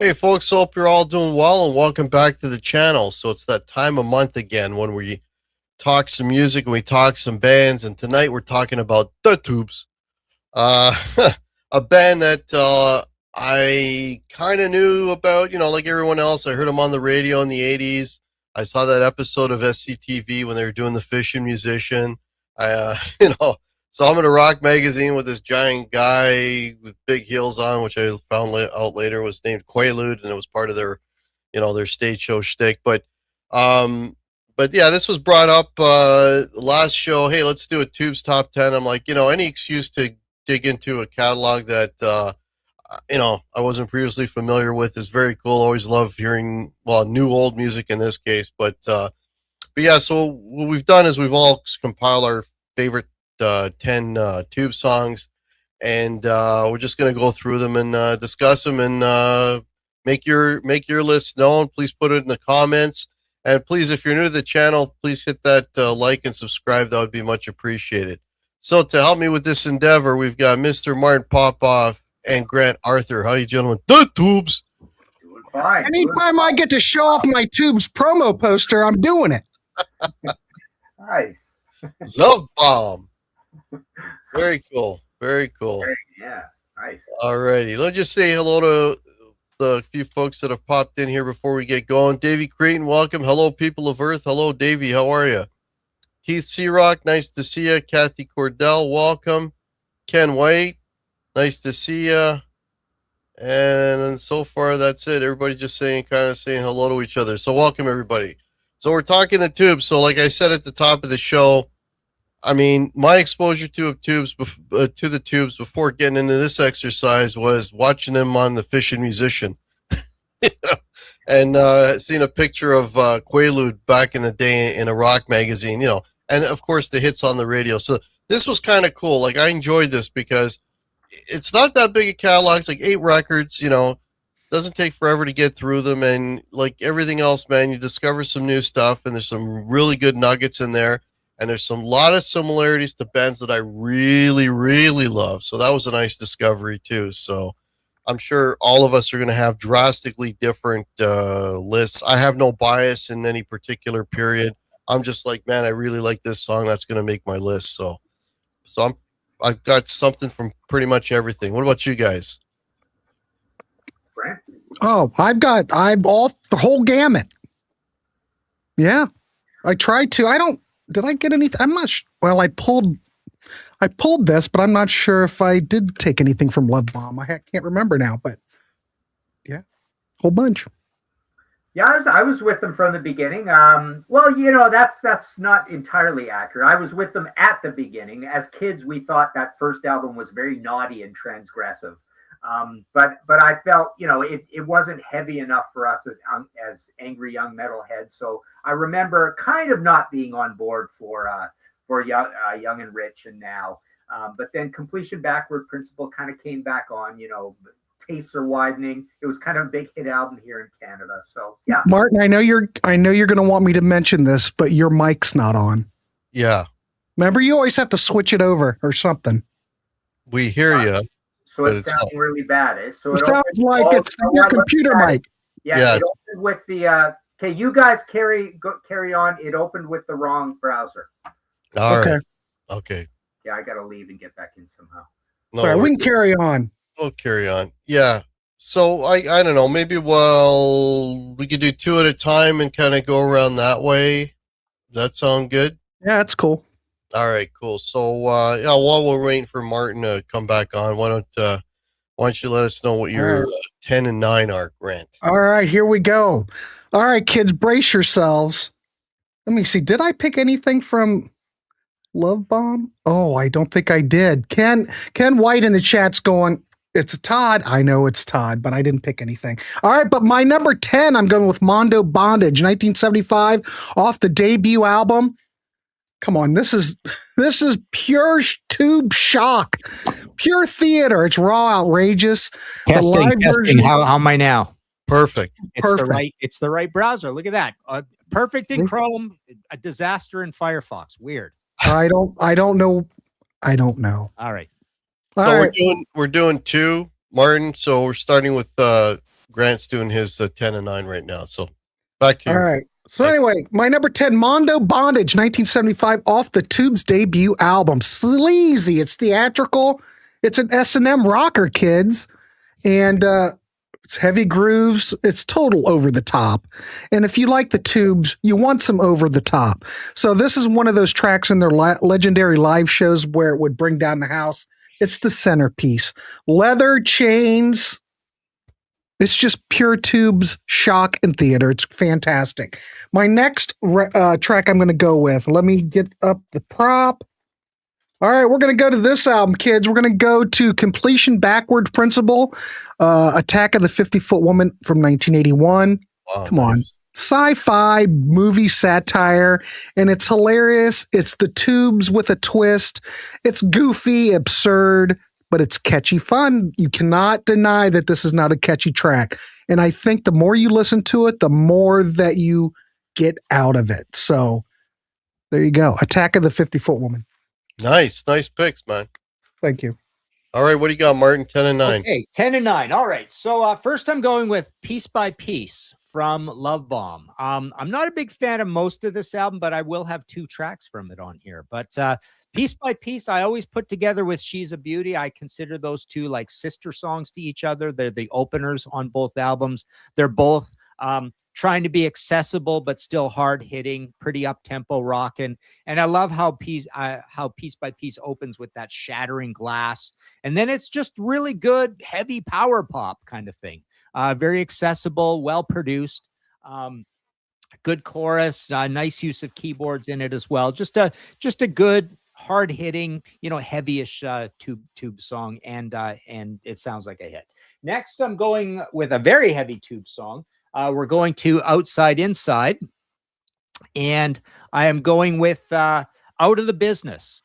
Hey folks, hope you're all doing well and welcome back to the channel. So it's that time of month again when we talk some music and we talk some bands, and tonight we're talking about The Tubes. Uh a band that I kind of knew about, like everyone else. I heard them on the radio in the 80s. I saw that episode of SCTV when they were doing The Fishing Musician. I saw him in a rock magazine with this giant guy with big heels on, which I found out later was named Quaalude, and it was part of their, their stage show shtick. But yeah, this was brought up last show. Hey, let's do a Tubes top 10. I'm like, any excuse to dig into a catalog that I wasn't previously familiar with is very cool. Always love hearing new old music in this case. But yeah, so what we've done is we've all compiled our favorite 10 Tube songs, and we're just going to go through them and discuss them and make your list known. Please put it in the comments, and please, if you're new to the channel, please hit that like and subscribe. That would be much appreciated. So to help me with this endeavor, we've got Mr. Martin Popoff and Grant Arthur. How are you gentlemen? The Tubes. Fine. Anytime I get to show off my Tubes promo poster, I'm doing it. Nice. Love Bomb. Very cool. Very cool. Yeah, nice. Alrighty. Let's just say hello to the few folks that have popped in here before we get going. Davey Creighton, welcome. Hello, people of Earth. Hello, Davey. How are you? Keith Searock, nice to see you. Kathy Cordell, welcome. Ken White, nice to see you. And so far, that's it. Everybody's just saying hello to each other. So welcome, everybody. So we're talking the Tubes. So like I said at the top of the show, I mean, my exposure to the Tubes before getting into this exercise was watching them on The Fishing Musician, and seeing a picture of Quaalude back in the day in a rock magazine, and of course the hits on the radio. So this was kind of cool. Like, I enjoyed this because it's not that big a catalog. It's like 8 records. Doesn't take forever to get through them, and like everything else, man, you discover some new stuff, and there's some really good nuggets in there. And there's some lot of similarities to bands that I really, really love. So that was a nice discovery too. So I'm sure all of us are going to have drastically different lists. I have no bias in any particular period. I'm just like, man, I really like this song. That's going to make my list. So I've got something from pretty much everything. What about you guys? Oh, I'm all the whole gamut. Yeah, I tried to. Did I get anything? I'm not sure. Well, I pulled this, but I'm not sure if I did take anything from Love Bomb. I can't remember now, but yeah, whole bunch. Yeah, I was with them from the beginning. Well, that's not entirely accurate. I was with them at the beginning. As kids, we thought that first album was very naughty and transgressive. But I felt, it wasn't heavy enough for us as angry young metalheads. So I remember kind of not being on board for Young and Rich and Now. But then Completion Backward Principle kind of came back on. Tastes are widening. It was kind of a big hit album here in Canada. So yeah, Martin, I know you're going to want me to mention this, but your mic's not on. Yeah. Remember, you always have to switch it over or something. We hear you. So it sounds really bad. So it sounds like it's your computer mic. Yeah. Yes. It opened with the okay. You guys carry on. It opened with the wrong browser. All right. Okay. Yeah, I got to leave and get back in somehow. No, sorry, we can carry on. We'll carry on. Yeah. So I don't know. Maybe we could do 2 at a time and kind of go around that way. Does that sound good? Yeah, that's cool. All right, cool. So while we're waiting for Martin to come back on, why don't you let us know what your 10 and 9 are, Grant? All right, here we go. All right, kids, brace yourselves. Let me see. Did I pick anything from Love Bomb? Oh, I don't think I did. Ken White in the chat's going, it's Todd. I know it's Todd, but I didn't pick anything. All right, but my number 10, I'm going with Mondo Bondage, 1975, off the debut album. Come on, this is pure tube shock, pure theater. It's raw, outrageous. Testing. How am I now? Perfect. It's the right browser. Look at that. Perfect in Chrome, a disaster in Firefox. Weird. I don't know. All right. So we're doing two, Martin. So we're starting with Grant's doing his 10 and 9 right now. So back to you. All right. So anyway, my number 10, Mondo Bondage, 1975, off the Tube's debut album. Sleazy. It's theatrical. It's an S&M rocker, kids. And it's heavy grooves. It's total over the top. And if you like the Tubes, you want some over the top. So this is one of those tracks in their legendary live shows where it would bring down the house. It's the centerpiece. Leather chains. It's just pure Tubes, shock, and theater. It's fantastic. My next track I'm going to go with. Let me get up the prop. All right, we're going to go to this album, kids. We're going to go to Completion Backward Principle, Attack of the 50-Foot Woman from 1981. Wow, Come on. Sci-fi movie satire, and it's hilarious. It's the Tubes with a twist. It's goofy, absurd, but it's catchy fun. You cannot deny that this is not a catchy track. And I think the more you listen to it, the more that you get out of it. So there you go. Attack of the 50-Foot Woman. Nice picks, man. Thank you. All right, what do you got, Martin? 10 and 9. Okay, 10 and 9. All right. So first I'm going with Piece by Piece from Love Bomb. I'm not a big fan of most of this album, but I will have 2 tracks from it on here. But Piece by Piece, I always put together with She's a Beauty. I consider those two like sister songs to each other. They're the openers on both albums. They're both trying to be accessible, but still hard hitting, pretty up tempo rocking. And I love how Piece by Piece opens with that shattering glass. And then it's just really good, heavy power pop kind of thing. Very accessible, well produced, good chorus, nice use of keyboards in it as well. Just a good, hard hitting, heavyish tube song. And it sounds like a hit. Next, I'm going with a very heavy tube song. We're going to Outside Inside, and I am going with Out of the Business.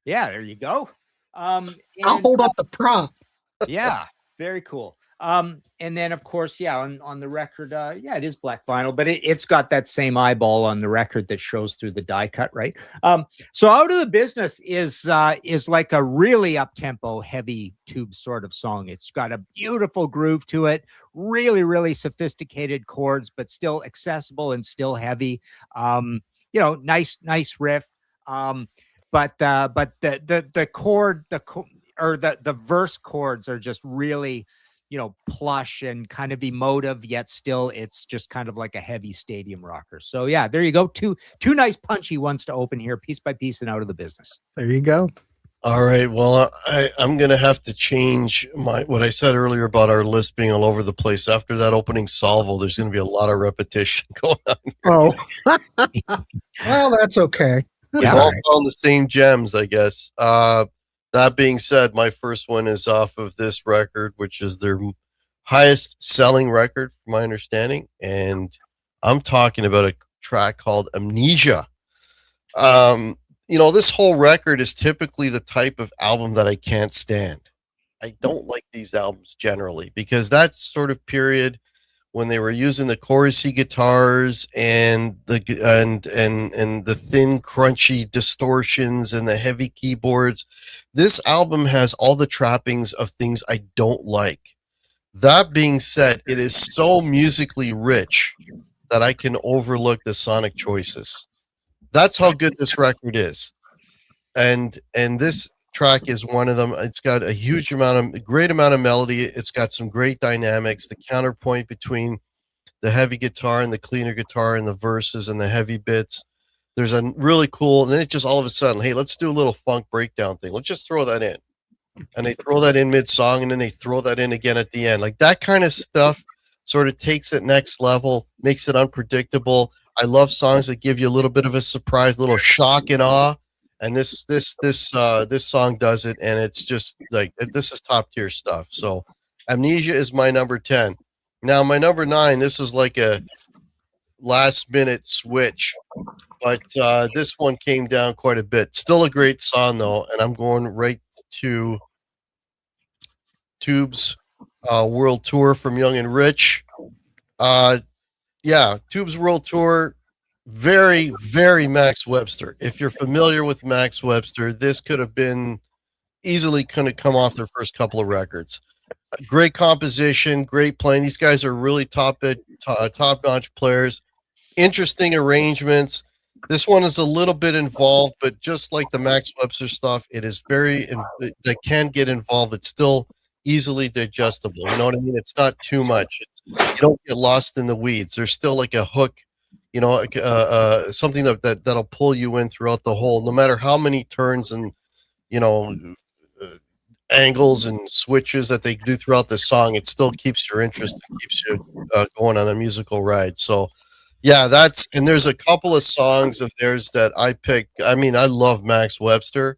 Yeah, there you go. I'll hold up the prop. Yeah, very cool. And then, of course, on the record, it is black vinyl, but it's got that same eyeball on the record that shows through the die cut, right? So Out of the Business is like a really up-tempo, heavy tube sort of song. It's got a beautiful groove to it, really, really sophisticated chords, but still accessible and still heavy. Nice riff. But the chord, the verse chords are just really, plush and kind of emotive, yet still it's just kind of like a heavy stadium rocker. So yeah, there you go. Two nice punchy ones to open here, Piece by Piece and Out of the Business. There you go. All right. Well, I'm going to have to change what I said earlier about our list being all over the place. After that opening salvo, there's going to be a lot of repetition going on. Oh, well, that's okay. It's all found the same gems, I guess. That being said, my first one is off of this record, which is their highest selling record, from my understanding. And I'm talking about a track called Amnesia. This whole record is typically the type of album that I can't stand. I don't like these albums generally because that's sort of period when they were using the chorusy guitars and the thin, crunchy distortions and the heavy keyboards. This album has all the trappings of things I don't like. That being said, it is so musically rich that I can overlook the sonic choices. That's how good this record is. And this track is one of them. It's got a great amount of melody. It's got some great dynamics. The counterpoint between the heavy guitar and the cleaner guitar and the verses and the heavy bits. There's a really cool, and then it just all of a sudden, hey, let's do a little funk breakdown thing. Let's just throw that in. And they throw that in mid-song, and then they throw that in again at the end. Like that kind of stuff sort of takes it next level, makes it unpredictable. I love songs that give you a little bit of a surprise, little shock and awe. And this song does it, and it's just like this is top tier stuff. So, Amnesia is my number 10. Now, my number 9. This is like a last minute switch, but this one came down quite a bit. Still a great song though, and I'm going right to Tube's World Tour from Young and Rich. Yeah, Tube's World Tour, very, very Max Webster. If you're familiar with Max Webster, this could have been easily kind of come off their first couple of records. Great composition, great playing. These guys are really top notch players. Interesting arrangements. This one is a little bit involved, but just like the Max Webster stuff, it is that can get involved. It's still easily digestible. You know what I mean? It's not too much. You don't get lost in the weeds. There's still like a hook, you know, something that'll pull you in throughout the whole, no matter how many turns and, you know, angles and switches that they do throughout the song. It still keeps your interest and keeps you going on a musical ride. So, yeah, and there's a couple of songs of theirs that I picked. I mean, I love Max Webster,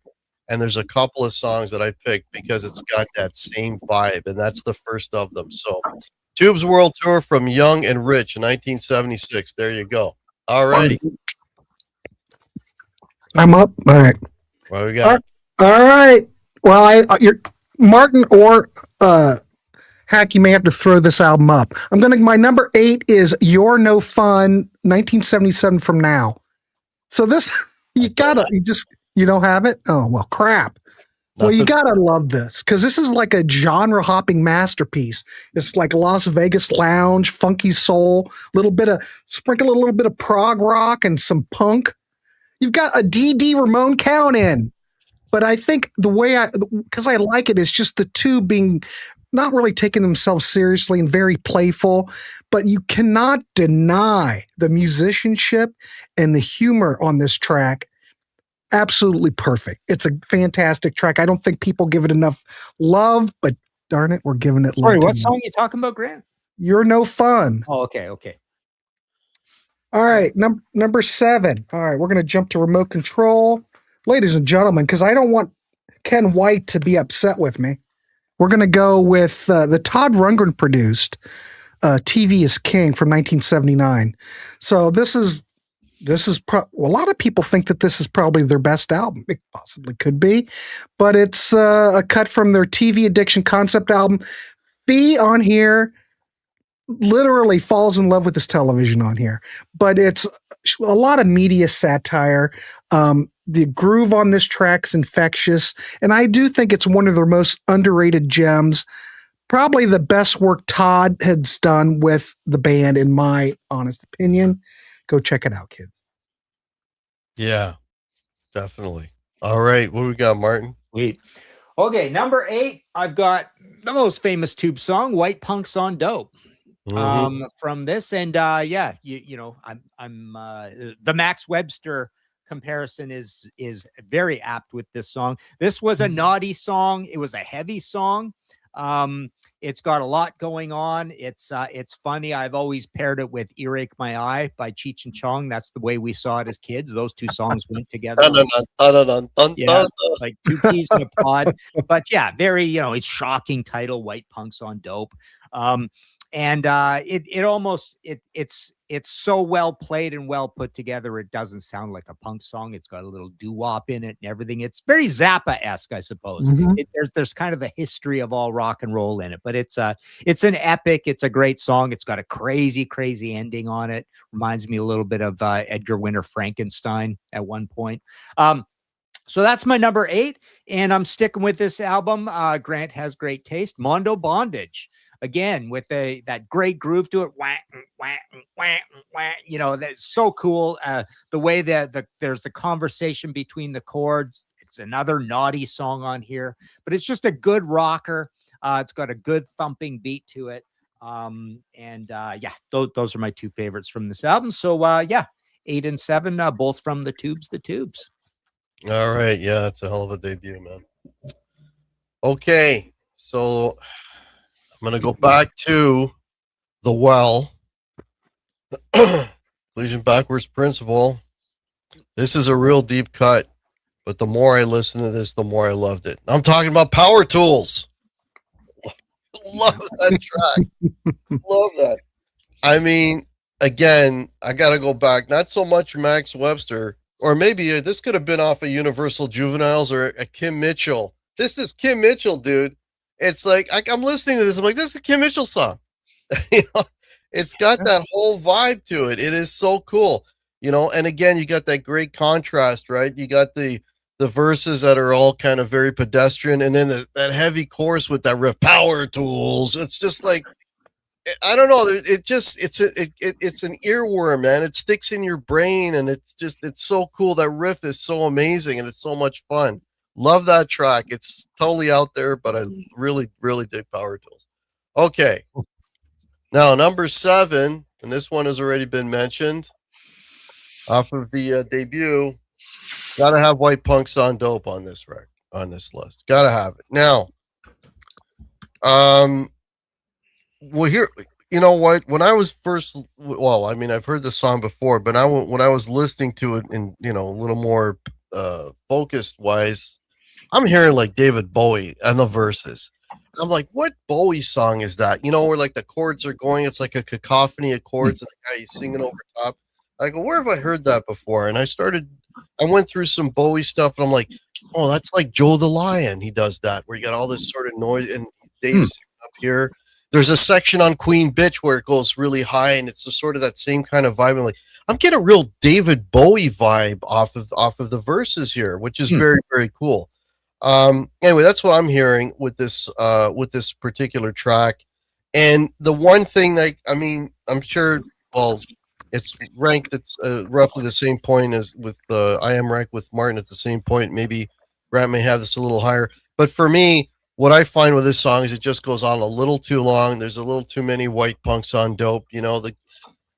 and there's a couple of songs that I picked because it's got that same vibe, and that's the first of them. So, Tube's World Tour from Young and Rich in 1976. There you go. All righty. I'm up. All right. What do we got? All right. Well, you're Martin or Hack, you may have to throw this album up. My number 8 is You're No Fun, 1977 from Now. So this, you don't have it? Oh, well, crap. Well, you gotta love this because this is like a genre hopping masterpiece. It's like Las Vegas lounge, funky soul, sprinkle a little bit of prog rock and some punk. You've got a D.D. Ramone count in. But I think because I like it, is just the two being not really taking themselves seriously and very playful, but you cannot deny the musicianship and the humor on this track. Absolutely perfect. It's a fantastic track. I don't think people give it enough love, but darn it, we're giving it love. Sorry, what song are you talking about, Grant? You're No Fun. Oh, okay. All right, number 7. All right, we're going to jump to Remote Control. Ladies and gentlemen, because I don't want Ken White to be upset with me, we're going to go with the Todd Rundgren produced TV is King from 1979. So this is a lot of people think that this is probably their best album. It possibly could be, but it's a cut from their TV Addiction concept album. Fee on here literally falls in love with this television on here, but it's a lot of media satire. The groove on this track's infectious, and I do think it's one of their most underrated gems. Probably the best work Todd has done with the band, in my honest opinion. Go check it out, kids. Yeah, definitely. All right, what do we got, Martin? Sweet. Okay, number 8, I've got the most famous Tube song, "White Punks on Dope." From this, and yeah, I'm the Max Webster comparison is very apt with this song. This was a naughty song. It was a heavy song. It's got a lot going on. It's funny. I've always paired it with "Earache My Eye" by Cheech and Chong. That's the way we saw it as kids. Those two songs went together. Yeah, like two peas in a pod. But yeah, very, it's shocking title, "White Punks on Dope." And it's so well played and well put together. It doesn't sound like a punk song. It's got a little doo-wop in it and everything. It's very Zappa-esque, I suppose. There's kind of the history of all rock and roll in it, but it's an epic. It's a great song. It's got a crazy, crazy ending on it. Reminds me a little bit of Edgar Winter Frankenstein at one point. So that's my number 8, and I'm sticking with this album. Grant has great taste. Mondo Bondage. Again, with that great groove to it, wah, wah, wah, wah, that's so cool. The way that there's the conversation between the chords. It's another naughty song on here, but it's just a good rocker. It's got a good thumping beat to it. Yeah, those are my 2 favorites from this album. So yeah, 8 and 7, both from the Tubes. All right, yeah, that's a hell of a debut, man. Okay, so I'm going to go back to The Well. Collision backwards principle. This is a real deep cut, but the more I listen to this, the more I loved it. I'm talking about Power Tools. Love that track. Love that. I mean, again, I got to go back. Not so much Max Webster, or maybe this could have been off of Universal Juveniles or a Kim Mitchell. This is Kim Mitchell, dude. It's like I'm listening to this. I'm like, this is a Kim Mitchell song. You know, it's got that whole vibe to it. It is so cool. You know, and again, you got that great contrast, right? You got the verses that are all kind of very pedestrian, and then that heavy chorus with that riff, Power Tools. It's just like, I don't know. It's an earworm, man. It sticks in your brain, and it's so cool. That riff is so amazing, and it's so much fun. Love that track. It's totally out there, but I really, really dig Power Tools. Okay. Now, number 7, and this one has already been mentioned off of the debut. Gotta have White Punks on Dope on this list. Gotta have it. Now, well, here, you know what? When I was first, well, I mean, I've heard the song before, but when I was listening to it in, you know, a little more focused wise, I'm hearing like David Bowie and the verses. I'm like, what Bowie song is that? You know, where like the chords are going, it's like a cacophony of chords, and the guy he's singing over top. I go, where have I heard that before? And I went through some Bowie stuff, and I'm like, oh, that's like Joe the Lion. He does that, where you got all this sort of noise, and Dave's up here. There's a section on Queen Bitch where it goes really high, and it's sort of that same kind of vibe. I'm getting a real David Bowie vibe off of the verses here, which is very, very cool. Anyway, that's what I'm hearing with this particular track. And the one thing that, I mean, I'm sure, well, it's ranked, it's roughly the same point as with I am ranked with Martin at the same point. Maybe Grant may have this a little higher, but for me, what I find with this song is it just goes on a little too long. There's a little too many White Punks on Dope. You know,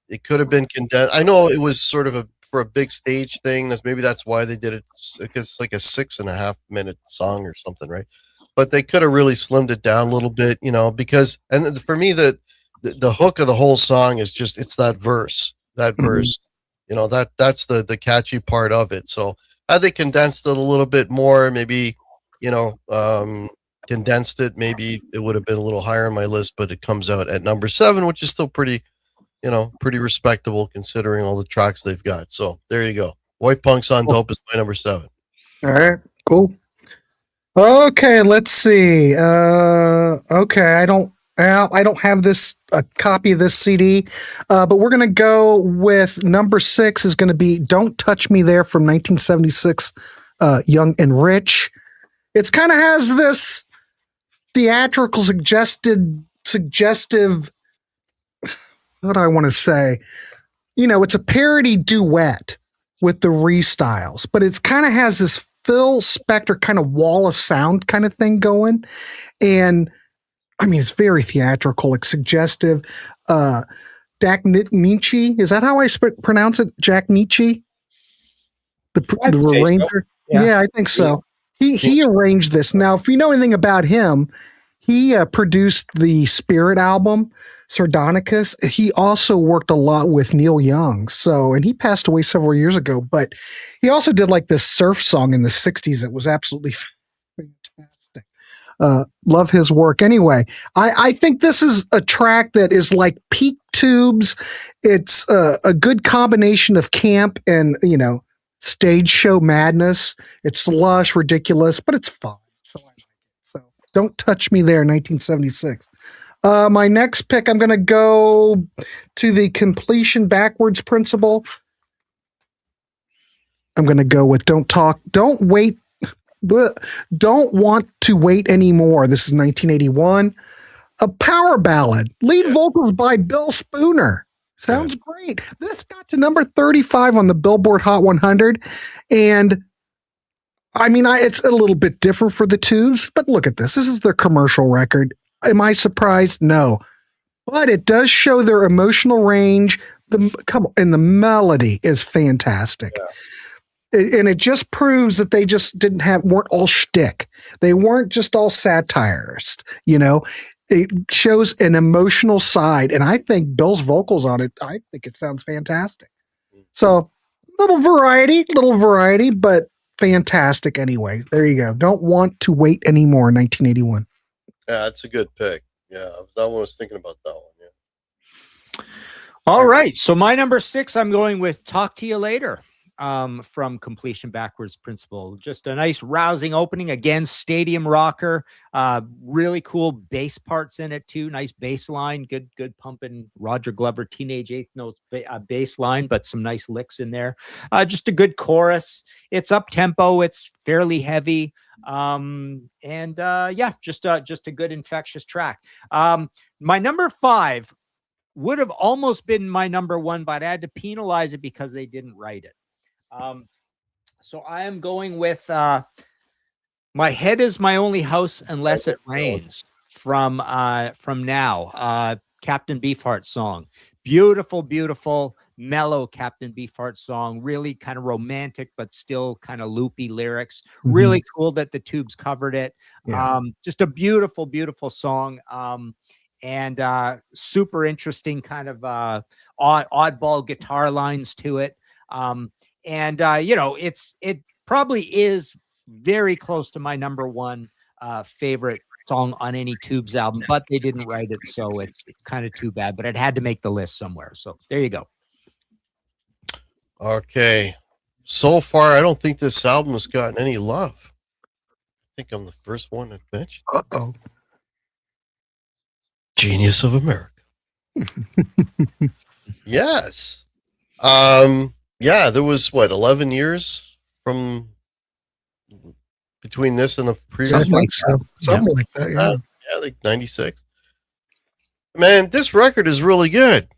it could have been condensed. I know it was sort of for a big stage thing. Maybe that's why they did it, because it's like a 6.5 minute song or something, right? But they could have really slimmed it down a little bit, you know, because, and for me, the hook of the whole song is just, it's that verse, you know, that's the catchy part of it. So had they condensed it a little bit more, maybe, you know, condensed it, maybe it would have been a little higher on my list, but it comes out at number 7, which is still pretty, you know, pretty respectable considering all the tracks they've got. So there you go. White Punks on Dope is my number 7. All right, cool. Okay, let's see. Okay, I don't have this a copy of this CD, but we're gonna go with number 6 is gonna be "Don't Touch Me There" from 1976. Young and Rich. It's kind of has this theatrical suggestive. What do I want to say? You know, it's a parody duet with the Restyles, but it's kind of has this Phil Spector kind of wall of sound kind of thing going. And I mean, it's very theatrical, it's suggestive. Jack Nietzsche, is that how I pronounce it? Jack Nietzsche? The arranger? So. Yeah, I think so. He arranged this. Now, if you know anything about him, he produced the Spirit album, Sardonicus. He also worked a lot with Neil Young. And he passed away several years ago, but he also did like this surf song in the 60s. It was absolutely fantastic. Love his work. Anyway, I think this is a track that is like peak Tubes. It's a good combination of camp and, you know, stage show madness. It's lush, ridiculous, but it's fun. So I like it. So Don't Touch Me There, 1976. My next pick, I'm going to go to the completion backwards principle. I'm going to go with Don't Want to Wait Anymore. This is 1981. A power ballad. Lead vocals by Bill Spooner. Sounds great. This got to number 35 on the Billboard Hot 100. And I mean, it's a little bit different for the Tubes, but look at this. This is their commercial record. Am I surprised? No. But it does show their emotional range. And the melody is fantastic. Yeah. And it just proves that they just weren't all shtick. They weren't just all satirist, you know. It shows an emotional side, and I think Bill's vocals on it, I think it sounds fantastic. So little variety, but fantastic anyway. There you go. Don't want to wait anymore. 1981. Yeah, that's a good pick. Yeah, that one was thinking about that one. Yeah. All right. So my number 6, I'm going with Talk to You Later from Completion Backwards Principle. Just a nice rousing opening. Again, stadium rocker. Really cool bass parts in it too. Nice bass line. Good pumping Roger Glover Teenage Eighth Notes bass line, but some nice licks in there. Just a good chorus. It's up tempo. It's fairly heavy. Yeah, just a good infectious track. My number 5 would have almost been my number 1, but I had to penalize it because they didn't write it. So I am going with My Head Is My Only House Unless It Rains from Now, Captain Beefheart song. Beautiful, mellow Captain Beefheart song. Really kind of romantic, but still kind of loopy lyrics. Mm-hmm. Really cool that the Tubes covered it. Yeah. Just a beautiful song. And super interesting kind of oddball guitar lines to it. It probably is very close to my number 1 favorite song on any Tubes album, but they didn't write it, so it's kind of too bad, but it had to make the list somewhere. So there you go. Okay. So far, I don't think this album has gotten any love. I think I'm the first one to mention. Uh-oh. Genius of America. Yes. Yeah, there was 11 years from between this and the previous one. Something like that, yeah. Yeah, like 96. Man, this record is really good.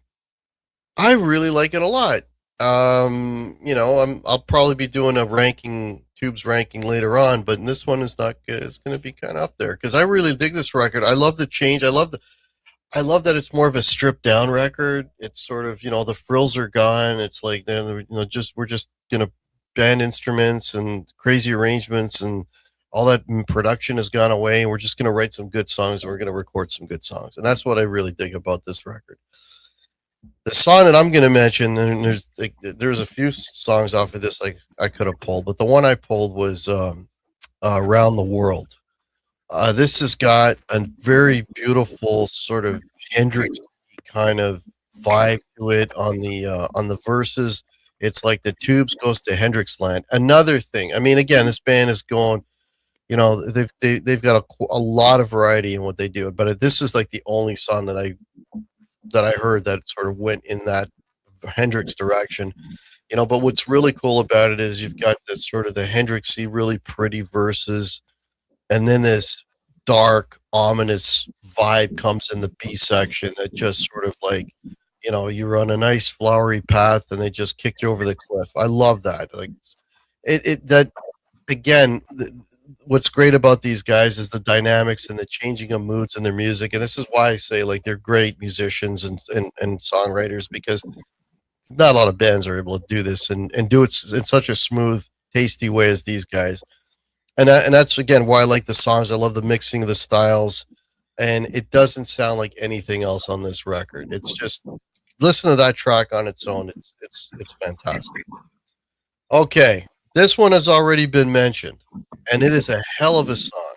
I really like it a lot. I'll probably be doing a Tubes ranking later on, but this one is not good. It's going to be kind of up there because I really dig this record. I love the change. I love that it's more of a stripped down record. It's sort of, the frills are gone. It's like, we're just going to band instruments and crazy arrangements and all that production has gone away. And we're just going to write some good songs and we're going to record some good songs. And that's what I really dig about this record. The song that I'm going to mention, and there's a few songs off of this I could have pulled, but the one I pulled was Around the World. This has got a very beautiful sort of Hendrix kind of vibe to it on the verses. It's like the Tubes goes to Hendrix land. Another thing, I mean, again, this band is going, they've got a lot of variety in what they do, but this is like the only song that I heard that sort of went in that Hendrix direction. But what's really cool about it is you've got this sort of the Hendrixy, really pretty verses. And then this dark, ominous vibe comes in the B section that just sort of like, you're on a nice flowery path and they just kicked you over the cliff. I love that. Like what's great about these guys is the dynamics and the changing of moods in their music. And this is why I say like they're great musicians and songwriters, because not a lot of bands are able to do this and do it in such a smooth, tasty way as these guys. And that's, again, why I like the songs. I love the mixing of the styles, and it doesn't sound like anything else on this record. It's just, listen to that track on its own. It's fantastic. Okay, this one has already been mentioned, and it is a hell of a song.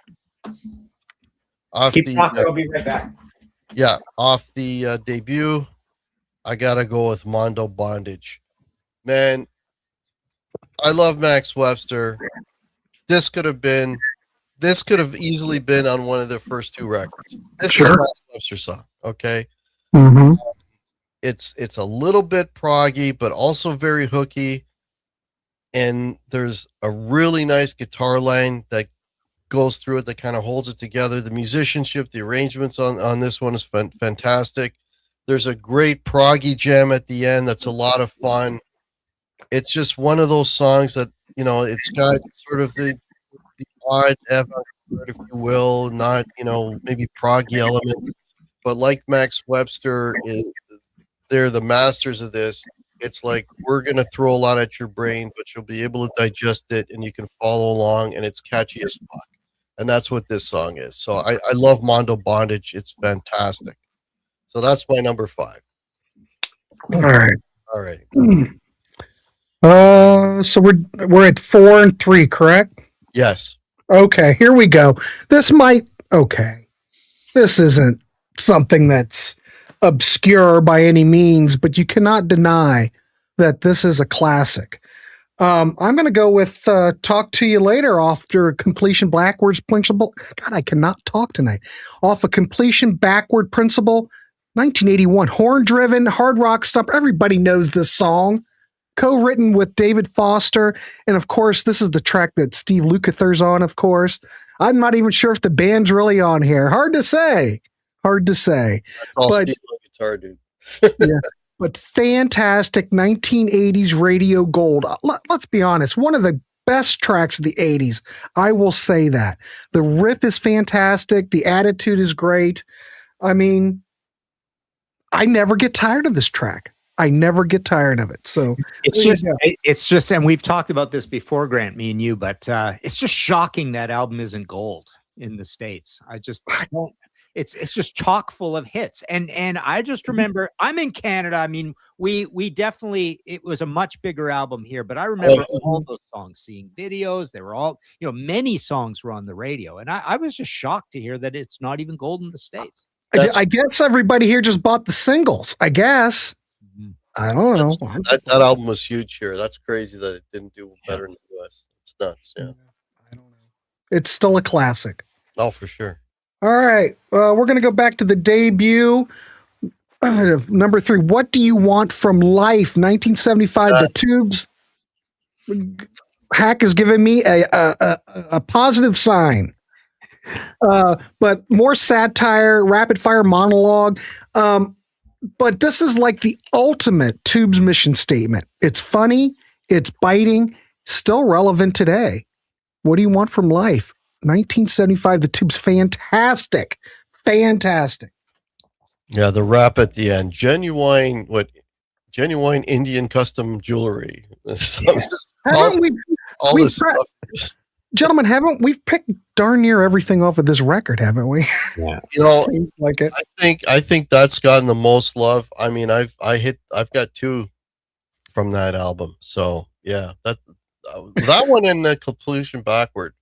Keep talking, I'll be right back. Yeah, off the debut, I gotta go with Mondo Bondage. Man, I love Max Webster. This could have easily been on one of their first 2 records. This is a Max Webster song, okay? Mm-hmm. It's a little bit proggy, but also very hooky. And there's a really nice guitar line that goes through it that kind of holds it together. The musicianship, the arrangements on this one is fantastic. There's a great proggy jam at the end that's a lot of fun. It's just one of those songs that, it's got sort of the odd avant-garde, if you will, not, maybe proggy elements, but like Max Webster, they're the masters of this. It's like, we're going to throw a lot at your brain, but you'll be able to digest it and you can follow along, and it's catchy as fuck. And that's what this song is. So I love Mondo Bondage. It's fantastic. So that's my number 5. All right. All right. So we're at 4 and 3, correct? Yes. Okay, here we go. This might okay. This isn't something that's obscure by any means, but you cannot deny that this is a classic. I'm going to go with Talk to You Later after Completion Backwards Principle. God, I cannot talk tonight. Off a Completion Backward Principle, 1981, horn driven, hard rock stomp. Everybody knows this song. Co-written with David Foster. And of course, this is the track that Steve Lukather's on, of course. I'm not even sure if the band's really on here. Hard to say. Hard to say. That's all But- Steve on guitar, dude. Yeah. But fantastic 1980s radio gold. Let's be honest, one of the best tracks of the 80s. I will say that. The riff is fantastic. The attitude is great. I mean, I never get tired of this track. I never get tired of it. So it's just, and we've talked about this before, Grant, me and you, but it's just shocking that album isn't gold in the States. I don't. It's just chock full of hits. And I just remember, I'm in Canada. I mean, we definitely, it was a much bigger album here, but I remember all those songs, seeing videos. They were all, many songs were on the radio. And I was just shocked to hear that it's not even gold in the States. I guess everybody here just bought the singles. I guess. I don't know. That album was huge here. That's crazy that it didn't do better in the US. It's nuts. Yeah. I don't know. It's still a classic. Oh, for sure. All right. We're going to go back to the debut. Number 3. What Do You Want from Life? 1975. The Tubes. Hack is giving me a positive sign. But more satire, rapid fire monologue. But this is like the ultimate Tubes mission statement. It's funny, it's biting, still relevant today. What do you want from life? 1975, the Tubes, fantastic. Fantastic. Yeah, the rap at the end. Genuine Indian custom jewelry. Gentlemen, haven't we picked darn near everything off of this record, haven't we? Yeah. Seems like it. I think that's gotten the most love. I mean, I've got 2 from that album. So yeah, that one and the Completion Backward,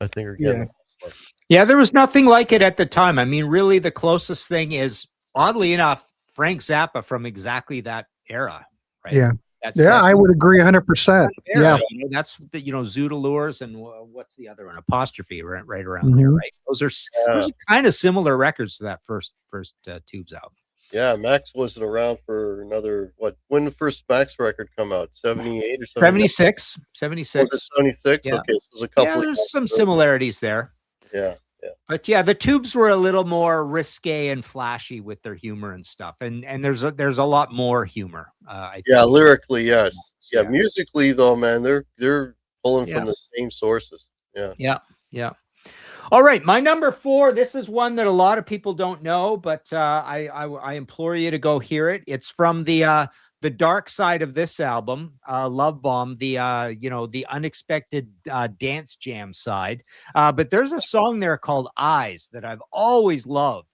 I think are getting the most love. Yeah, there was nothing like it at the time. I mean, really the closest thing is, oddly enough, Frank Zappa from exactly that era, right? Yeah. That's I would agree 100%. Yeah. That's the, Zoodalures and what's the other one? Apostrophe, right around there, right? Those are kind of similar records to that first Tubes album. Yeah, Max wasn't around for another, when the first Max record come out? 78 or something? 76. 76. Was it 76? Yeah. Okay, so it was a couple. Yeah, there's some similarities there. Yeah. But yeah, the Tubes were a little more risque and flashy with their humor and stuff, and there's a lot more humor. I think. Lyrically, yes. Yeah, musically though, man, they're pulling from the same sources. Yeah. All right, my number 4. This is one that a lot of people don't know, but I implore you to go hear it. It's from the dark side of this album, Love Bomb, the unexpected dance jam side. But there's a song there called Eyes that I've always loved.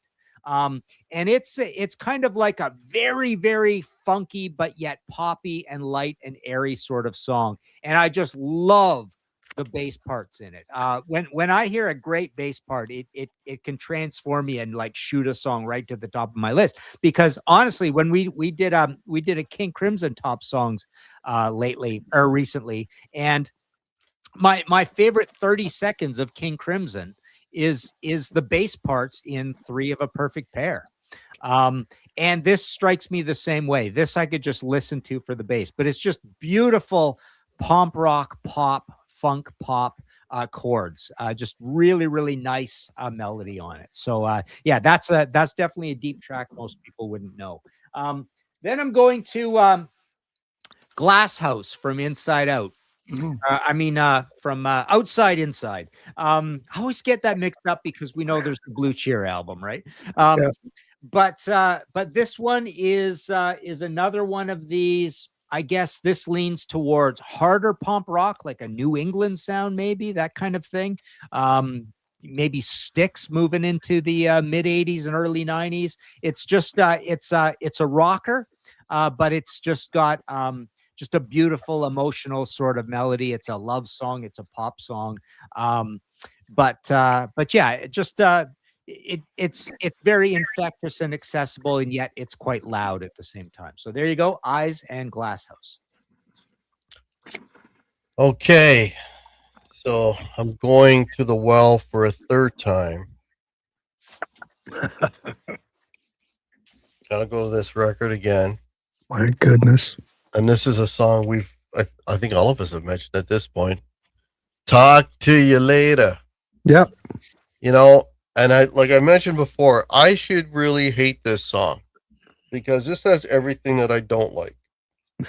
And it's kind of like a very, very funky, but yet poppy and light and airy sort of song. And I just love the bass parts in it. When I hear a great bass part, it can transform me and like shoot a song right to the top of my list. Because honestly, when we did a King Crimson top songs recently, and my favorite 30 seconds of King Crimson is the bass parts in 3 of a Perfect Pair. And this strikes me the same way. This I could just listen to for the bass, but it's just beautiful pop rock, funk pop chords, just really, really nice melody on it. So that's definitely a deep track most people wouldn't know. Then I'm going to Glass House from Inside Out. From Outside Inside. I always get that mixed up because we know there's the Blue Cheer album, right? But this one is another one of these. I guess this leans towards harder punk rock, like a New England sound, maybe that kind of thing. Maybe Styx moving into the mid 80s and early 90s. It's just it's a rocker, but it's just got just a beautiful, emotional sort of melody. It's a love song. It's a pop song. But yeah, it's very infectious and accessible, and yet it's quite loud at the same time. So there you go, Eyes and Glass House. Okay, so I'm going to the well for a third time. Gotta go to this record again. My goodness. And this is a song I think all of us have mentioned at this point. Talk to you later. Yep. You know, and like I mentioned before, I should really hate this song because this has everything that I don't like,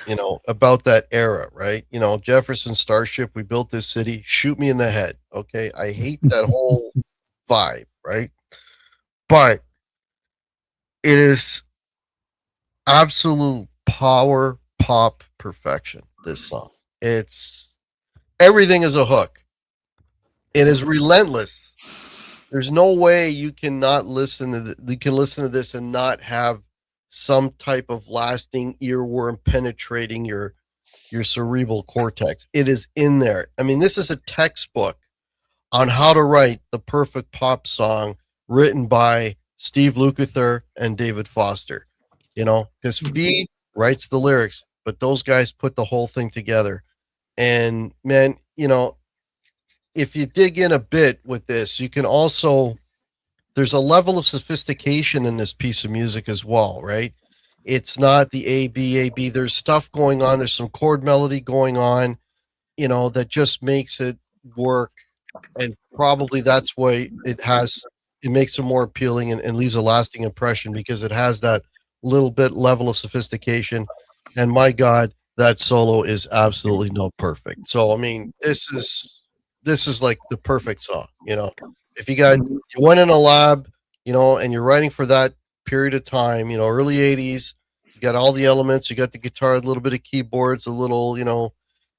you know, about that era, right? You know, Jefferson Starship, we built this city, shoot me in the head. Okay. I hate that whole vibe, right? But it is absolute power pop perfection, this song. It's everything is a hook. It is relentless. There's no way you cannot listen to you can listen to this and not have some type of lasting earworm penetrating your cerebral cortex. It is in there. I mean, this is a textbook on how to write the perfect pop song written by Steve Lukather and David Foster. You know, because Fee writes the lyrics, but those guys put the whole thing together. And man, you know, if you dig in a bit with this, you can also, there's a level of sophistication in this piece of music as well, right? It's not the A, B. There's stuff going on. There's some chord melody going on, you know, that just makes it work. And probably that's why it makes it more appealing and leaves a lasting impression because it has that little bit level of sophistication. And my God, that solo is absolutely no perfect. So, I mean, this is like the perfect song, you know. If you went in a lab, you know, and you're writing for that period of time, you know, early 80s, you got all the elements, you got the guitar, a little bit of keyboards, a little, you know,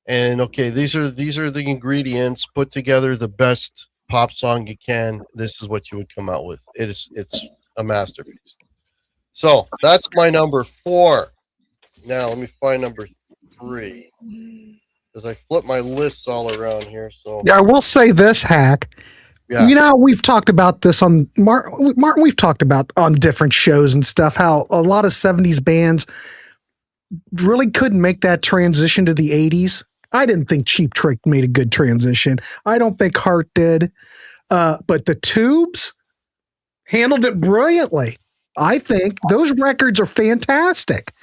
and okay, these are the ingredients, put together the best pop song you can. This is what you would come out with. It's a masterpiece. So that's my number 4. Now let me find number 3. Because I flip my lists all around here. So Yeah, I will say this, Hack. yeah. You know, we've talked about this on Martin. We've talked about on different shows and stuff how a lot of 70s bands really couldn't make that transition to the 80s. I didn't think Cheap Trick made a good transition. I don't think Heart did. But the Tubes handled it brilliantly. I think those records are fantastic.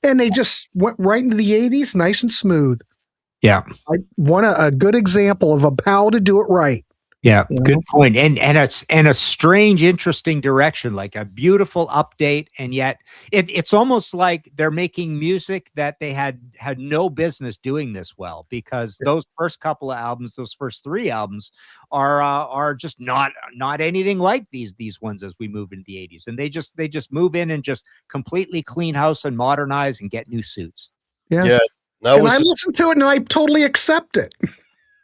And they just went right into the 80s, nice and smooth. Yeah. I want a good example of how to do it right. Yeah, You know? good point. And a strange, interesting direction, like a beautiful update, and yet it's almost like they're making music that they had no business doing this well, because those first couple of albums, those first 3 albums, are just not anything like these ones as we move into the 80s, and they just move in and just completely clean house and modernize and get new suits. Yeah. That And was I listen to it and I totally accept it.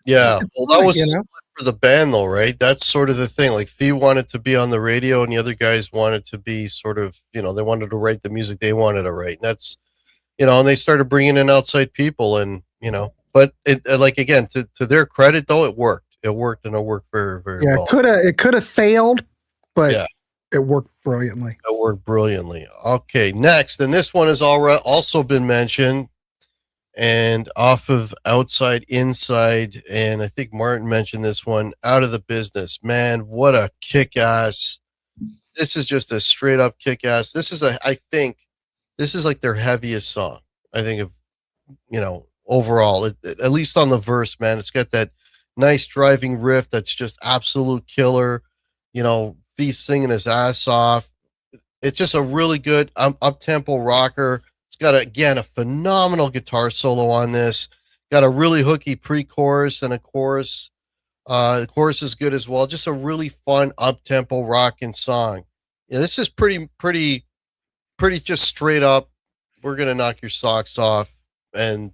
yeah. Well, that was You know? for the band though, right? That's sort of the thing. Like Fee wanted to be on the radio and the other guys wanted to be sort of, you know, they wanted to write the music they wanted to write. And that's, you know, and they started bringing in outside people and, you know, but it like, again, to their credit though, it worked. It worked and it worked very, very well. It could have failed, but Yeah. it worked brilliantly. It worked brilliantly. Okay. Next. And this one has also been mentioned, and off of Outside Inside, and I think Martin mentioned this one, Out of the Business. Man, what a kick-ass. This is just a straight up kick-ass. I think this is like their heaviest song. I think of, you know, overall, at least on the verse, man. It's got that nice driving riff that's just absolute killer. You know, Feast singing his ass off. It's just a really good up-tempo rocker. It's got, again, a phenomenal guitar solo on this. Got a really hooky pre-chorus and a chorus. The chorus is good as well. Just a really fun up-tempo rocking song. Yeah, this is pretty just straight up. We're gonna knock your socks off and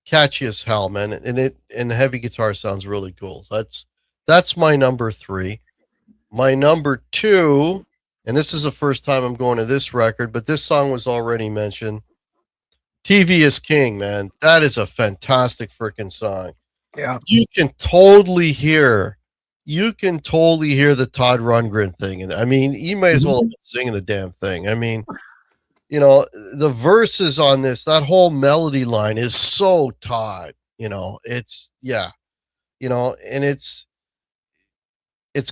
catchy as hell, man. And the heavy guitar sounds really cool. So that's my number 3. My number 2. And this is the first time I'm going to this record, but this song was already mentioned. TV is King, man. That is a fantastic freaking song. Yeah. You can totally hear the Todd Rundgren thing. And I mean, he might as well have been singing the damn thing. I mean, you know, the verses on this, that whole melody line is so Todd, you know, it's, yeah, you know, and it's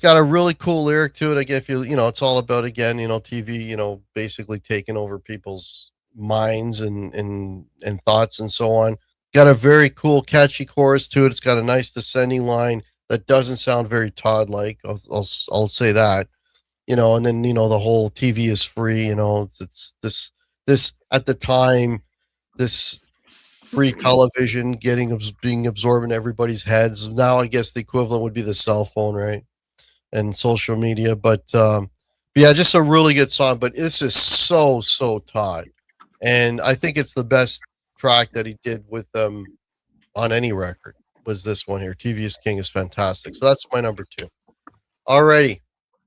got a really cool lyric to it. Again, if you know, it's all about, again, you know, TV, you know, basically taking over people's minds and thoughts and so on. Got a very cool, catchy chorus to it. It's got a nice descending line that doesn't sound very Todd like. I'll say that, you know, and then, you know, the whole TV is free, you know, it's this at the time, this free television being absorbed in everybody's heads. Now, I guess the equivalent would be the cell phone, right? And social media. But yeah, just a really good song. But this is so Todd. And I think it's the best track that he did with them on any record was this one here. TV is King is fantastic. So that's my number 2. Alrighty.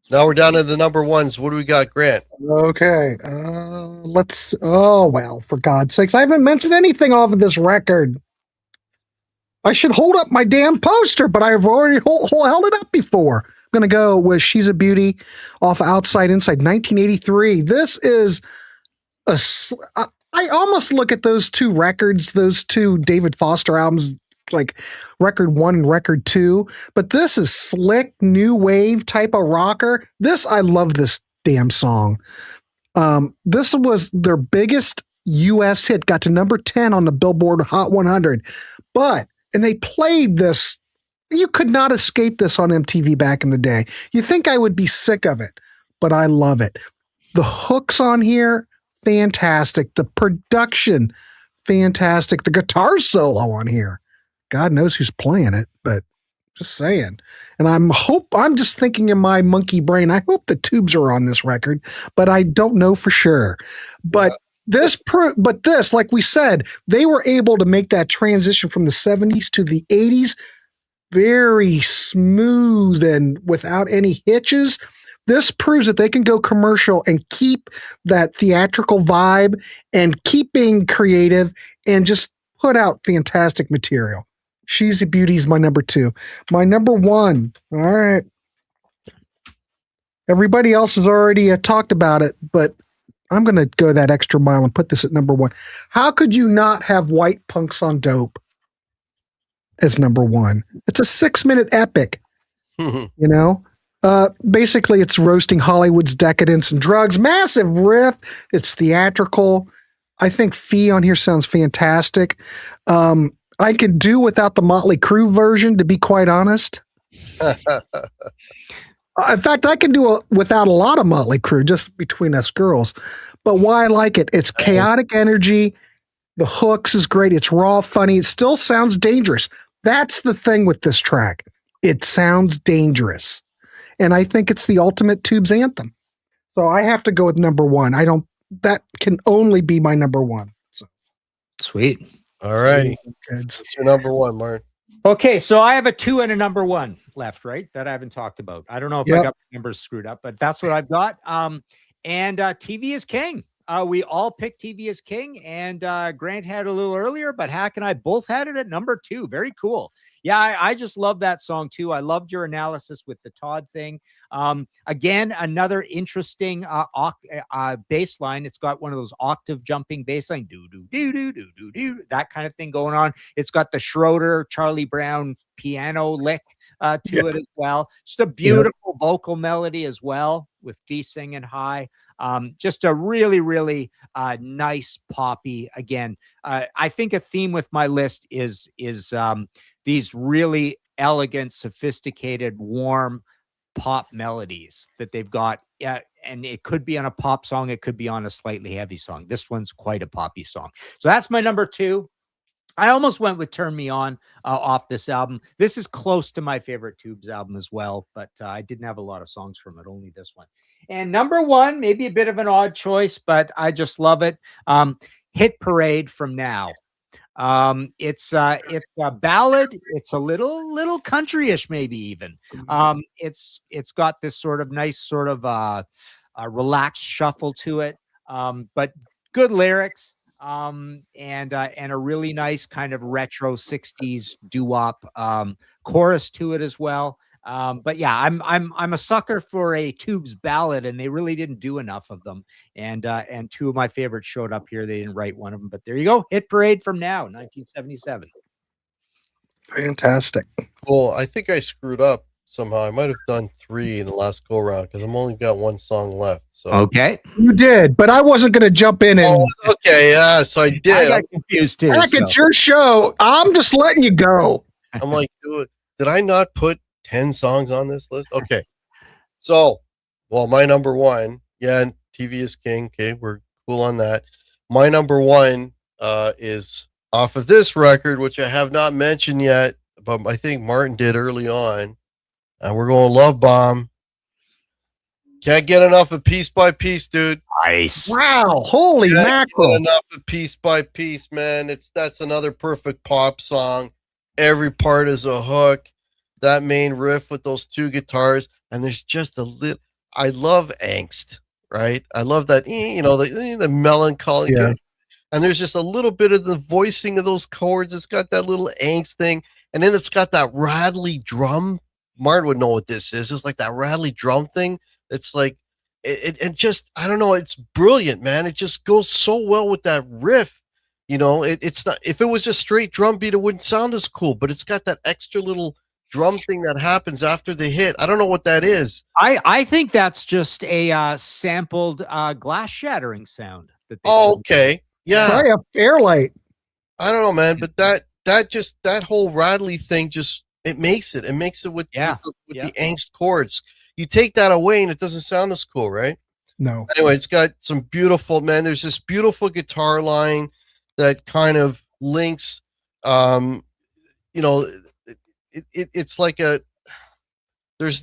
Now we're down to the number 1s. What do we got, Grant? Okay. Oh, well, for God's sakes. I haven't mentioned anything off of this record. I should hold up my damn poster, but I've already held it up before. I'm going to go with She's a Beauty off Outside Inside 1983. This is I almost look at those two records, those two David Foster albums, like record 1 and record 2, but this is slick new wave type of rocker. I love this damn song. This was their biggest US hit, got to number 10 on the Billboard Hot 100, and they played this. You could not escape this on MTV back in the day. You think I would be sick of it, but I love it. The hooks on here, fantastic. The production, fantastic. The guitar solo on here, God knows who's playing it, but just saying. And I'm just thinking in my monkey brain, I hope the Tubes are on this record, but I don't know for sure. But this, like we said, they were able to make that transition from the 70s to the 80s very smooth and without any hitches. This proves that they can go commercial and keep that theatrical vibe and keep being creative and just put out fantastic material. She's a Beauty is my number 2. My number 1. All right. Everybody else has already talked about it, but I'm going to go that extra mile and put this at number 1. How could you not have White Punks on Dope as number 1? It's a 6-minute epic, you know? Basically, it's roasting Hollywood's decadence and drugs. Massive riff. It's theatrical. I think Fee on here sounds fantastic. I can do without the Motley Crue version, to be quite honest. In fact, I can do without a lot of Motley Crue, just between us girls. But why I like it, it's chaotic energy. The hooks is great. It's raw, funny. It still sounds dangerous. That's the thing with this track. It sounds dangerous. And I think it's the ultimate Tubes anthem. So I have to go with number 1. That can only be my number 1. So. Sweet. All right. Kids. What's your number 1, Martin? Okay, so I have a 2 and a number 1 left, right? That I haven't talked about. I don't know if I got the numbers screwed up, but that's what I've got. And TV is King. We all picked TV is King, and Grant had a little earlier, but Hack and I both had it at number 2. Very cool. Yeah, I just love that song too. I loved your analysis with the Todd thing. Again, another interesting bass line. It's got one of those octave jumping bass line, do do do do do do do, that kind of thing going on. It's got the Schroeder, Charlie Brown piano lick to it as well. Just a beautiful vocal melody as well, with Fee singing high. Just a really, really nice poppy. Again, I think a theme with my list is these really elegant, sophisticated, warm pop melodies that they've got. And it could be on a pop song. It could be on a slightly heavy song. This one's quite a poppy song. So that's my number 2. I almost went with Turn Me On off this album. This is close to my favorite Tubes album as well, but I didn't have a lot of songs from it, only this one. And number 1, maybe a bit of an odd choice, but I just love it. Hit Parade from Now. It's a ballad. It's a little countryish, maybe even. It's got this sort of nice sort of relaxed shuffle to it, but good lyrics. and a really nice kind of retro 60s doo-wop chorus to it as well. But yeah, I'm a sucker for a Tubes ballad, and they really didn't do enough of them. And two of my favorites showed up here. They didn't write one of them, but there you go. Hit Parade from Now, 1977. Fantastic. Well, I think I screwed up somehow. I might have done 3 in the last go round because I'm only got 1 song left. So Okay. You did, but I wasn't going to jump in and okay, yeah. So I did. I got confused too. back at your show. I'm just letting you go. I'm like, did I not put 10 songs on this list? Okay. So, well, my number 1, yeah, and TV is King. Okay, we're cool on that. My number 1 is off of this record, which I have not mentioned yet, but I think Martin did early on. And we're going Love Bomb. Can't get enough of Piece by Piece, dude. Nice. Wow. Holy Can't mackerel. get enough of Piece by Piece, man. That's another perfect pop song. Every part is a hook. That main riff with those 2 guitars, and there's just a little. I love angst, right? I love that, the melancholy. Yeah. And there's just a little bit of the voicing of those chords. It's got that little angst thing, and then it's got that rattly drum. Martin would know what this is. It's like that rattly drum thing. It's like it just, I don't know. It's brilliant, man. It just goes so well with that riff. It's not. If it was just straight drum beat, it wouldn't sound as cool. But it's got that extra little drum thing that happens after the hit. I don't know what that is. I think that's just a sampled glass shattering sound. Okay. Yeah. Try a Fairlight. I don't know, man. But that whole rattly thing it makes it with the angst chords. You take that away and it doesn't sound as cool, right? No. Anyway, it's got some beautiful, man. There's this beautiful guitar line that kind of links, it's like there's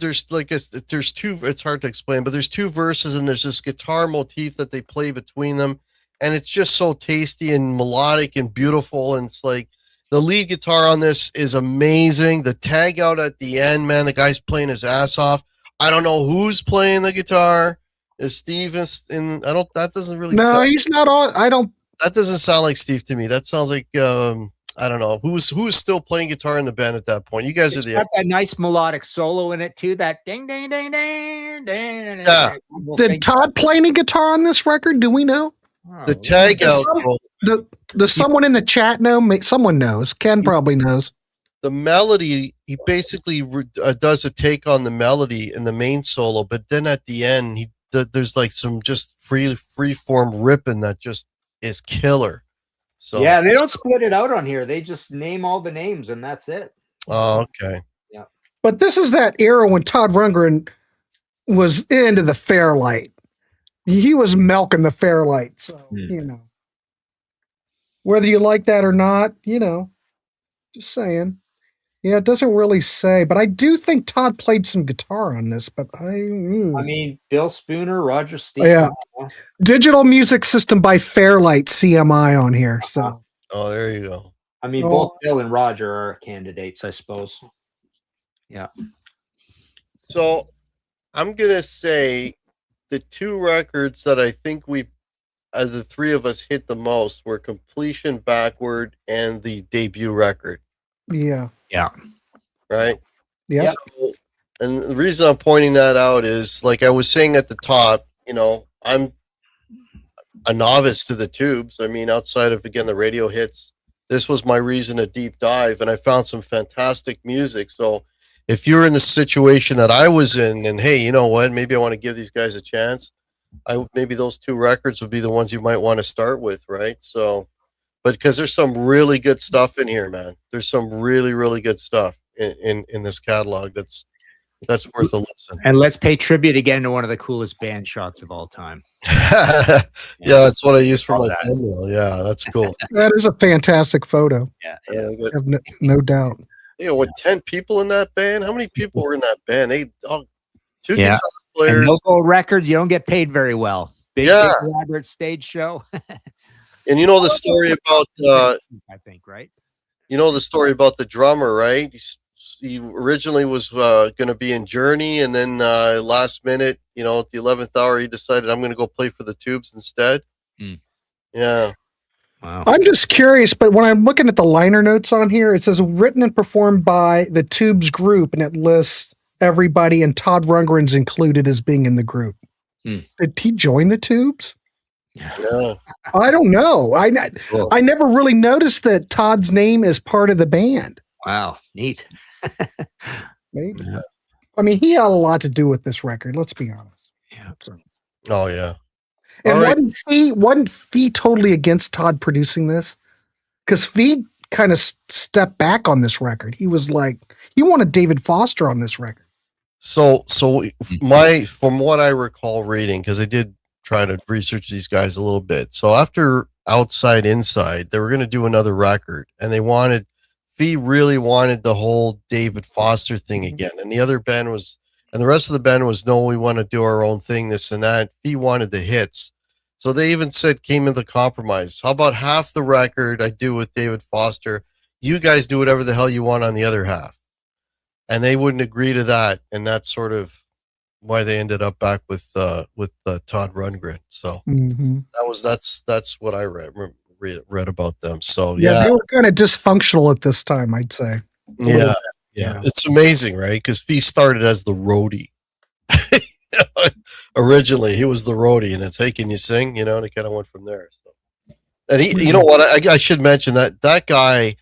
2, it's hard to explain, but there's 2 verses and there's this guitar motif that they play between them. And it's just so tasty and melodic and beautiful. And it's like the lead guitar on this is amazing. The tag out at the end, man, the guy's playing his ass off. I don't know who's playing the guitar. Is Steve that doesn't really sound, he's not on. that doesn't sound like Steve to me. That sounds like I don't know who's still playing guitar in the band at that point. You guys It's are got that nice melodic solo in it too. That ding ding ding ding ding. Yeah. Did Todd play any guitar on this record? Do we know? the tag out. Does someone in the chat know? Someone knows. Ken probably knows. The melody, he basically does a take on the melody in the main solo, but then at the end, there's like some just free form ripping that just is killer. So yeah, they don't split it out on here. They just name all the names and that's it. Oh, okay. Yeah. But this is that era when Todd Rundgren was into the Fairlight. He was milking the Fairlight. So, whether you like that or not, just saying. Yeah, it doesn't really say, but I do think Todd played some guitar on this, but I mean, Bill Spooner, Roger Steve. Yeah. Digital Music System by Fairlight CMI on here. So. Oh, there you go. I mean, both Bill and Roger are candidates, I suppose. Yeah. So I'm going to say the 2 records that I think the 3 of us hit the most were Completion Backward and the debut record. Yeah. Yeah. Right? Yeah. So, and the reason I'm pointing that out is, like I was saying at the top, I'm a novice to the Tubes. I mean, outside of, again, the radio hits, this was my reason to deep dive, and I found some fantastic music. So if you're in the situation that I was in, and hey, you know what, maybe I want to give these guys a chance, maybe those 2 records would be the ones you might want to start with, right? So, but because there's some really good stuff in here, man. There's some really, really good stuff in this catalog that's worth a listen. And let's pay tribute again to one of the coolest band shots of all time. Yeah, that's what I use for my thumbnail. Yeah, that's cool. That is a fantastic photo. Yeah. I have no doubt. With 10 people in that band? How many people were in that band? 2 guitar And players. no gold records, you don't get paid very well. Big elaborate stage show. And you know the story about I think, right? You know the story about the drummer, right? He originally was going to be in Journey, and then last minute, at the 11th hour, he decided I'm going to go play for the Tubes instead. Yeah. Wow. I'm just curious, but when I'm looking at the liner notes on here, it says written and performed by the Tubes group, and it lists everybody, and Todd Rundgren's included as being in the group. Did he join the Tubes? Yeah. I don't know. Cool. I never really noticed that Todd's name is part of the band. Wow, neat. Maybe. Yeah. I mean, he had a lot to do with this record. Let's be honest. Yeah. So. Oh yeah. And All right. wasn't Fee totally against Todd producing this? Because Fee kind of stepped back on this record. He was like, he wanted David Foster on this record. So from what I recall reading, because I did try to research these guys a little bit. So after Outside Inside, they were going to do another record, and Fee really wanted the whole David Foster thing again, and the rest of the band was, no, we want to do our own thing, this and that. Fee wanted the hits. So they even came in the compromise. How about half the record I do with David Foster? You guys do whatever the hell you want on the other half. And they wouldn't agree to that. And that's sort of why they ended up back with Todd Rundgren. So that's what I read about them. So they were kind of dysfunctional at this time, I'd say. Yeah. It's amazing, right? Because Fee started as the roadie. Originally, he was the roadie, and it's, hey, can you sing? And it kind of went from there. So. And he, you know what? I should mention that guy.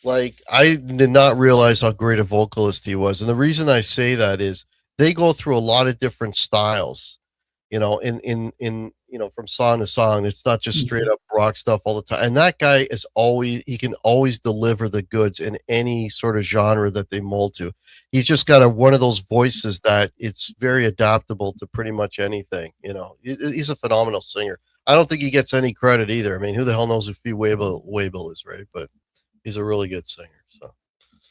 Like, I did not realize how great a vocalist he was, and the reason I say that is they go through a lot of different styles. In from song to song, it's not just straight up rock stuff all the time. And that guy he can always deliver the goods in any sort of genre that they mold to. He's just got one of those voices that it's very adaptable to pretty much anything. He's a phenomenal singer. I don't think he gets any credit either. I mean, who the hell knows who Fee Waybill is, right? But he's a really good singer. So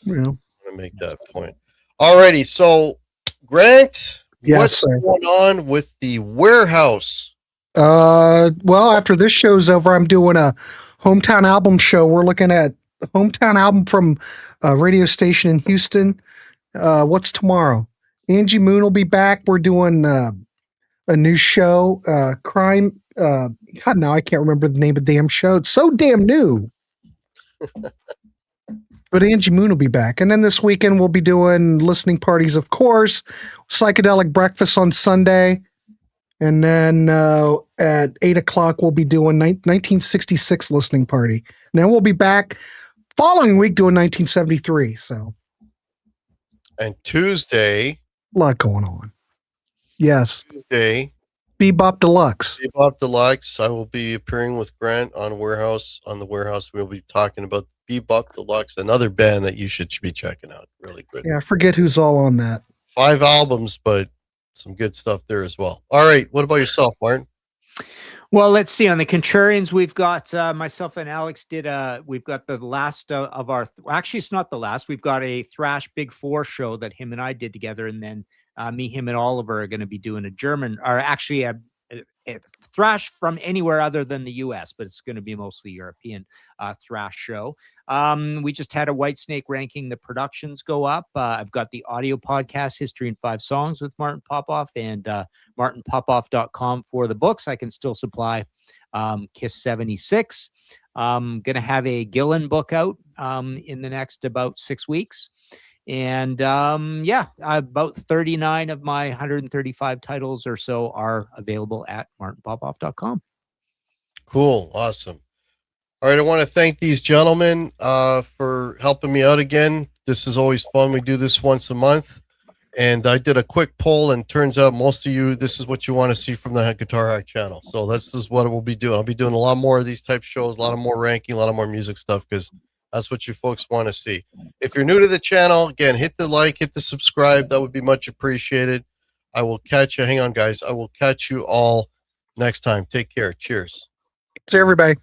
yeah, I'm gonna make that point. Alrighty, so Grant, what's going on with the Warehouse? Well, after this show's over, I'm doing a hometown album show. We're looking at the hometown album from a radio station in Houston. What's tomorrow? Angie Moon will be back. We're doing a new show, Crime. God, now I can't remember the name of the damn show. It's so damn new. But Angie Moon will be back. And then this weekend we'll be doing listening parties, of course. Psychedelic Breakfast on Sunday. And then at 8 o'clock we'll be doing 1966 listening party. And then we'll be back following week doing 1973. So. And Tuesday. A lot going on. Yes. Tuesday. Bebop Deluxe. Bebop Deluxe. I will be appearing with Grant on Warehouse. On the Warehouse, we'll be talking about Bebop Deluxe, another band that you should be checking out. Really good. Yeah, I forget who's all on that. 5 albums, but some good stuff there as well. All right. What about yourself, Martin? Well, let's see. On the Contrarians, we've got myself and Alex we've got the last of our, actually, it's not the last. We've got a Thrash Big Four show that him and I did together. And then me, him, and Oliver are going to be doing a thrash from anywhere other than the US, but it's going to be mostly European thrash show. We just had a Whitesnake ranking the productions go up. I've got the audio podcast, History in 5 Songs with Martin Popoff, and martinpopoff.com for the books. I can still supply Kiss 76. Going to have a Gillen book out in the next about 6 weeks. And about 39 of my 135 titles or so are available at martinpopoff.com. Cool. Awesome. All right. I want to thank these gentlemen for helping me out again. This is always fun. We do this once a month. And I did a quick poll, and turns out most of you, this is what you want to see from the Guitar Hack channel. So this is what we'll be doing. I'll be doing a lot more of these type shows, a lot of more ranking, a lot of more music stuff, because that's what you folks want to see. If you're new to the channel, again, hit the like, hit the subscribe. That would be much appreciated. I will catch you. Hang on, guys. I will catch you all next time. Take care. Cheers. See everybody.